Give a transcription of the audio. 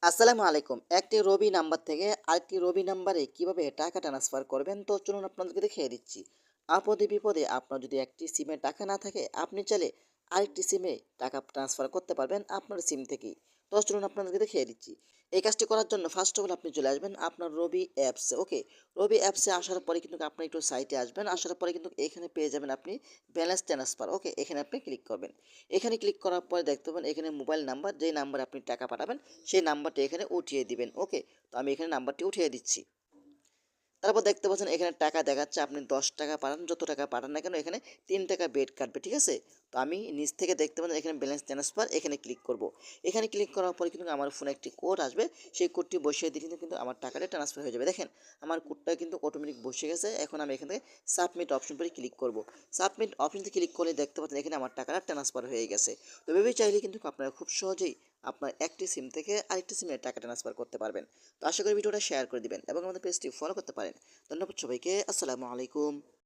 আসসালামু আলাইকুম। একটি রবি নাম্বার থেকে আরেকটি রবি নাম্বারে কিভাবে টাকা ট্রান্সফার করবেন তো চলুন আপনাদেরকে দেখিয়ে দিচ্ছি। আপদে বিপদে আপনার যদি একটি সিমে টাকা না থাকে আপনি চাইলে আরেকটি সিমে টাকা ট্রান্সফার করতে পারবেন আপনার সিম থেকেই। তো চলুন আপনাদেরকে দেখিয়ে দিচ্ছি। এই কাজটি করার জন্য ফার্স্ট অফ অল আপনি চলে আসবেন আপনার রবি অ্যাপসে। ওকে, রবি অ্যাপসে আসার পরে কিন্তু আপনি একটু সাইটে আসবেন, আসার পরে কিন্তু এখানে পেয়ে যাবেন আপনি ব্যালেন্স ট্রান্সফার। ওকে, এখানে আপনি ক্লিক করবেন। এখানে ক্লিক করার পরে দেখতে পাবেন এখানে মোবাইল নাম্বার, যেই নাম্বারে আপনি টাকা পাঠাবেন সেই নাম্বারটা এখানে উঠিয়ে দিবেন। ওকে, তো আমি এখানে নাম্বারটি উঠিয়ে দিচ্ছি। তারপর দেখতে পাচ্ছেন এখানে টাকা দেখাচ্ছে, আপনি 10 টাকা পাঠান, যত টাকা পাঠান না কেন এখানে 3 টাকা বেড কাটবে, ঠিক আছে। তো আমি নিচ থেকে দেখতে পাচ্ছেন এখানে ব্যালেন্স ট্রান্সফার, এখানে ক্লিক করব। এখানে ক্লিক করার পরে কিন্তু আমার ফোনে একটি কোড আসবে, সেই কোডটি বসিয়ে দিলে কিন্তু আমার টাকাটা ট্রান্সফার হয়ে যাবে। দেখেন আমার কোডটা কিন্তু অটোমেটিক বসে গেছে। এখন আমি এখান থেকে সাবমিট অপশন পরে ক্লিক করব। সাবমিট অপশনতে ক্লিক করলে দেখতে পাচ্ছেন এখানে আমার টাকাটা ট্রান্সফার হয়ে গেছে। তো ভেবে চাইলে কিন্তু আপনারা খুব সহজেই আপনার একটি সিম থেকে আরেকটি সিমে টাকা ট্রান্সফার করতে পারবেন। তো আশা করি ভিডিওটা শেয়ার করে দিবেন এবং আমাদের পেজটি ফলো করতে পারেন। ধন্যবাদ সবাইকে। আসসালামু আলাইকুম।